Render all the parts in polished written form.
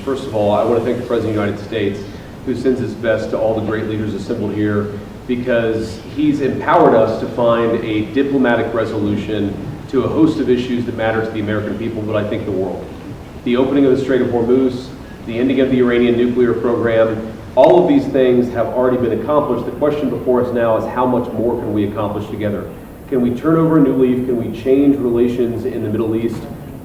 First of all, I want to thank the President of the United States, who sends his best to all the great leaders assembled here, because he's empowered us to find a diplomatic resolution to a host of issues that matter to the American people, but I think the world. The opening of the Strait of Hormuz, the ending of the Iranian nuclear program, all of these things have already been accomplished. The question before us now is how much more can we accomplish together? Can we turn over a new leaf? Can we change relations in the Middle East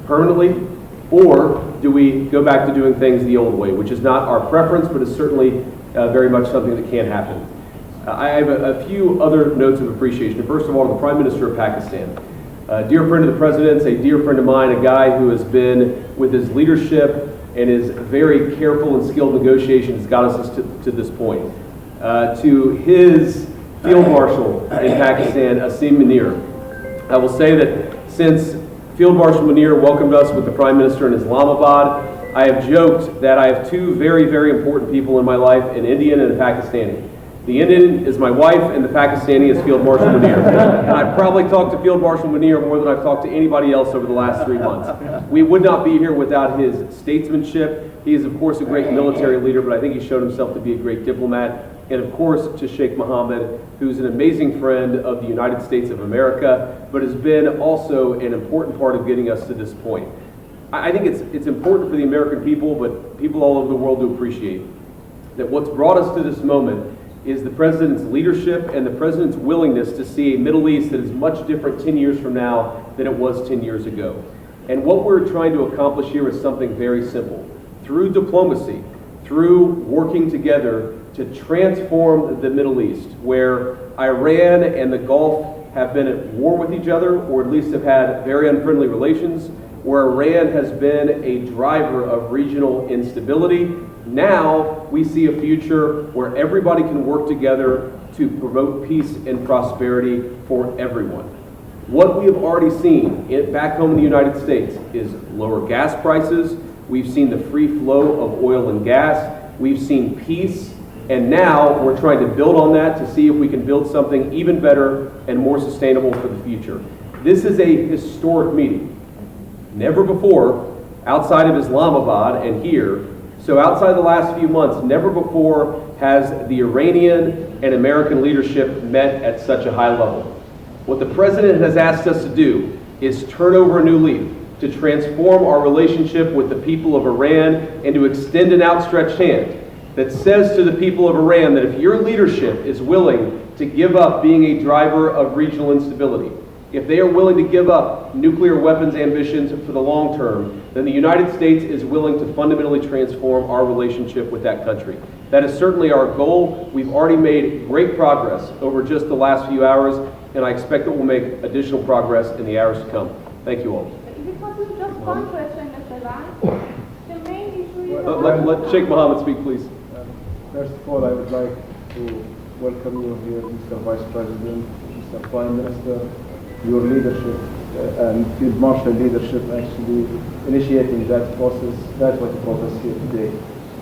permanently? Or do we go back to doing things the old way, which is not our preference, but is certainly very much something that can happen. I have a few other notes of appreciation. First of all, to the Prime Minister of Pakistan. A dear friend of the President's, a dear friend of mine, a guy who has been, with his leadership and his very careful and skilled negotiations, got us to this point. To his Field Marshal in Pakistan, Asim Munir. I will say that since Field Marshal Munir welcomed us with the Prime Minister in Islamabad, I have joked that I have two very, very important people in my life, an Indian and a Pakistani. The Indian is my wife, and the Pakistani is Field Marshal Munir. And I've probably talked to Field Marshal Munir more than I've talked to anybody else over the last 3 months. We would not be here without his statesmanship. He is, of course, a great military leader, but I think he showed himself to be a great diplomat. And, of course, to Sheikh Mohammed, who's an amazing friend of the United States of America, but has been also an important part of getting us to this point. I think it's important for the American people, but people all over the world to appreciate that what's brought us to this moment is the President's leadership and the President's willingness to see a Middle East that is much different 10 years from now than it was 10 years ago. And what we're trying to accomplish here is something very simple. Through diplomacy, through working together to transform the Middle East, where Iran and the Gulf have been at war with each other, or at least have had very unfriendly relations, where Iran has been a driver of regional instability. Now we see a future where everybody can work together to promote peace and prosperity for everyone. What we have already seen back home in the United States is lower gas prices. We've seen the free flow of oil and gas. We've seen peace. And now we're trying to build on that to see if we can build something even better and more sustainable for the future. This is a historic meeting. Never before, outside of Islamabad and here, so outside the last few months, never before has the Iranian and American leadership met at such a high level. What the President has asked us to do is turn over a new leaf, to transform our relationship with the people of Iran and to extend an outstretched hand that says to the people of Iran that if your leadership is willing to give up being a driver of regional instability, if they are willing to give up nuclear weapons ambitions for the long term, then the United States is willing to fundamentally transform our relationship with that country. That is certainly our goal. We've already made great progress over just the last few hours, and I expect that we'll make additional progress in the hours to come. Thank you all. Is it possible just one question, Mr. Vance? The main issue is... Let Sheikh Mohammed speak, please. First of all, I would like to welcome you here, Mr. Vice President, Mr. Prime Minister, your leadership and Field Marshal leadership actually initiating that process. That's what brought us here today.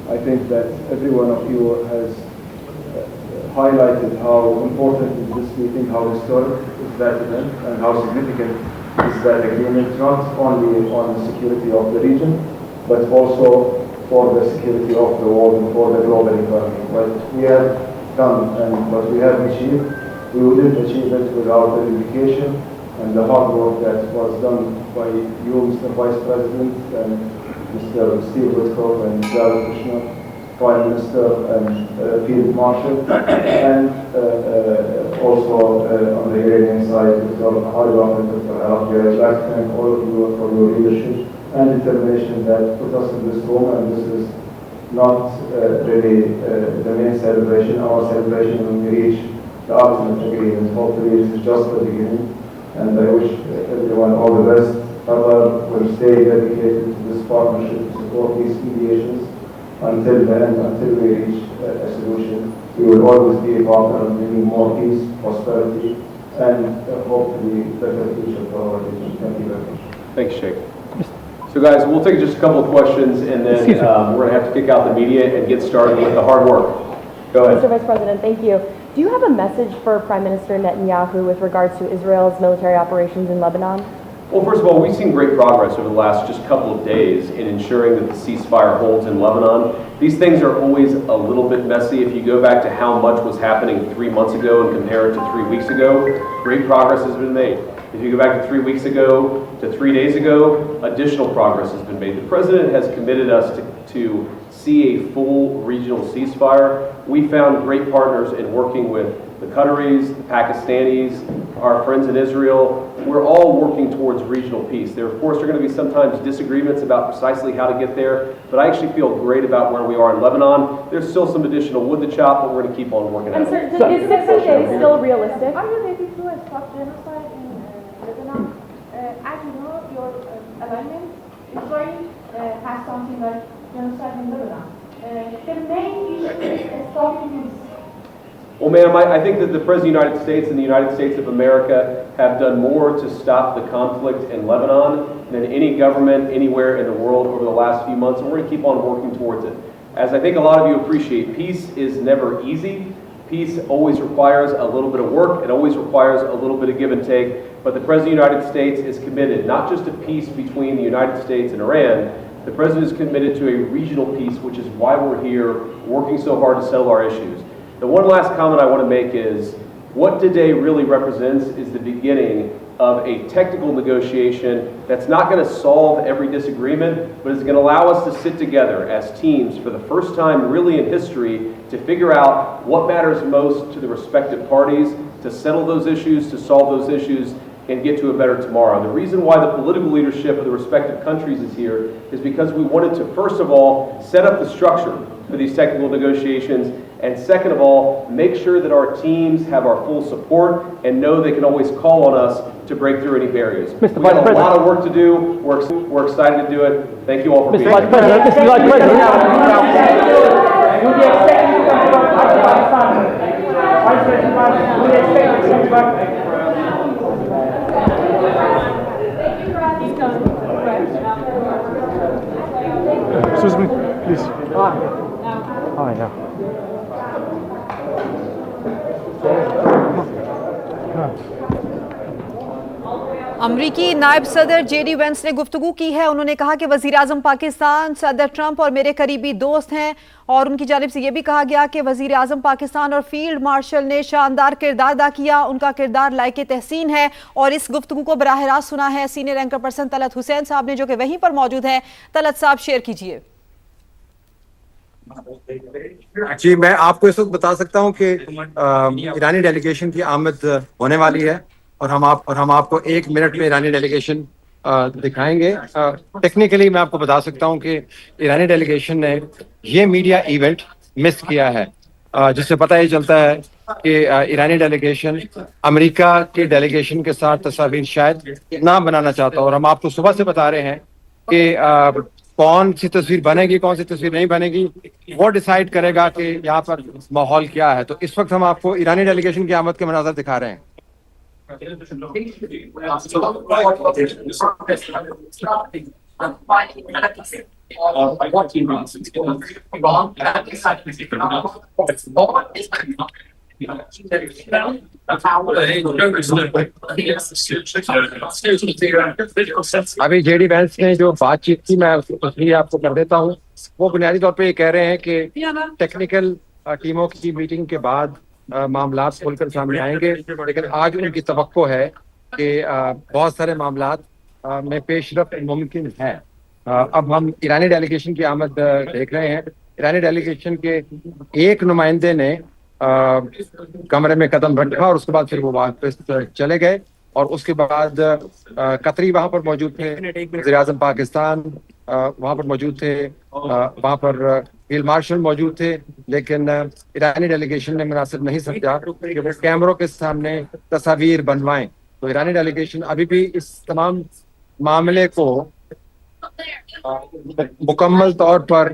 I think that every one of you has highlighted how important is this meeting, how historic is that event, and how significant is that agreement, not only on the security of the region, but also for the security of the world and for the global economy. What we have done and what we have achieved, we wouldn't achieve it without the dedication and the hard work that was done by you, Mr. Vice President, and Mr. Steve Witkoff and Jared Kushner, Prime Minister and Field Marshal, and also on the Iranian side, Dr. Haribam and Dr. Arabi. I'd like to thank all of you for your leadership and determination that put us in this room, and this is not really the main celebration. Our celebration when we reach the ultimate agreement. Hopefully it is just the beginning, and I wish everyone all the best. Qatar will stay dedicated to this partnership to support these mediations until the end, until we reach a solution. We will always be a partner of bringing more peace, prosperity, and hopefully better future for our region. Thank you very much. Thanks, Sheikh. So guys, we'll take just a couple of questions, and then we're going to have to kick out the media and get started with the hard work. Go ahead. Mr. Vice President, thank you. Do you have a message for Prime Minister Netanyahu with regards to Israel's military operations in Lebanon? Well, first of all, we've seen great progress over the last just couple of days in ensuring that the ceasefire holds in Lebanon. These things are always a little bit messy. If you go back to how much was happening 3 months ago and compare it to 3 weeks ago, great progress has been made. If you go back to 3 weeks ago to 3 days ago, additional progress has been made. The president has committed us to see a full regional ceasefire. We found great partners in working with the Qataris, the Pakistanis, our friends in Israel. We're all working towards regional peace. There, of course, are going to be sometimes disagreements about precisely how to get there, but I actually feel great about where we are in Lebanon. There's still some additional wood to chop, but we're going to keep on working at it. And sir, is 60 days still realistic? Are you ready to stop genocide in Lebanon? As you know, your alignment, Israel has something like genocide in Lebanon. The main issue is stopping this. Well, ma'am, I think that the President of the United States and the United States of America have done more to stop the conflict in Lebanon than any government anywhere in the world over the last few months, and we're going to keep on working towards it. As I think a lot of you appreciate, peace is never easy. Peace always requires a little bit of work. It always requires a little bit of give and take. But the President of the United States is committed not just to peace between the United States and Iran. The President is committed to a regional peace, which is why we're here working so hard to settle our issues. The one last comment I want to make is what today really represents is the beginning of a technical negotiation that's not going to solve every disagreement, but is going to allow us to sit together as teams for the first time really in history to figure out what matters most to the respective parties, to settle those issues, to solve those issues, and get to a better tomorrow. The reason why the political leadership of the respective countries is here is because we wanted to, first of all, set up the structure for these technical negotiations, and second of all, make sure that our teams have our full support and know they can always call on us to break through any barriers. We've got a lot of work to do. We're excited to do it. Thank you all for being here. Mr. Vice President, would you expect you to come back to Pakistan? Vice President, would you expect you to come back? Excuse me, please. Yeah. अमरीकी नायब सदर JD Vance ने गुफ्तगू की है। उन्होंने कहा कि वजीर आजम पाकिस्तान सदर ट्रंप और मेरे करीबी दोस्त हैं, और उनकी जानिब से यह भी कहा गया कि वजीर आजम पाकिस्तान और फील्ड मार्शल ने शानदार किरदार अदा किया। उनका किरदार लायक तहसीन है। और इस गुफ्तगू को बराह रास्त सुना है senior anchor person Talat Hussain साहब ने, जो कि वहीं पर मौजूद हैं। तलत साहब, शेयर कीजिए। जी, मैं आपको इस वक्त बता सकता हूं कि ईरानी डेलीगेशन की आमद होने वाली है, और हम आपको 1 मिनट में ईरानी डेलीगेशन दिखाएंगे। टेक्निकली मैं आपको बता सकता हूं कि ईरानी डेलीगेशन ने ये मीडिया इवेंट मिस किया है, जिससे पता ये चलता है कि ईरानी डेलीगेशन अमेरिका के डेलीगेशन के साथ तस्वीर शायद ना बनाना चाहता, और हम आपको सुबह से बता रहे हैं कि कौन सी तस्वीर बनेगी, कौन सी तस्वीर नहीं बनेगी, वो डिसाइड करेगा कि यहाँ पर माहौल क्या है। तो इस वक्त हम आपको ईरानी डेलीगेशन की आमद के मनाज़र दिखा रहे हैं। अभी जेडी वेंस ने जो बातचीत की, मैं उसकी आपको कर देता हूँ। वो बुनियादी तौर पे ये कह रहे हैं कि टेक्निकल टीमों की मीटिंग के बाद मामलात खुलकर सामने आएंगे, लेकिन आज उनकी तवक्को है कि बहुत सारे मामलात में पेशरफ्त मुमकिन है। अब हम ईरानी डेलीगेशन की आमद देख रहे हैं। ईरानी डेलीगेशन के एक नुमाइंदे ने कमरे में कदम रखा, और उसके बाद फिर वो वापस चले गए, और उसके बाद कतरी वहाँ पर मौजूद थे, वज़ीर आज़म पाकिस्तान वहाँ पर मौजूद थे, वहाँ पर फील्ड मार्शल मौजूद थे, लेकिन ईरानी डेलीगेशन ने मुनासिब नहीं समझा कि वो कैमरों के सामने तस्वीर बनवाएं। तो ईरानी डेलीगेशन अभी भी इस तमाम मामले को मुकम्मल तौर पर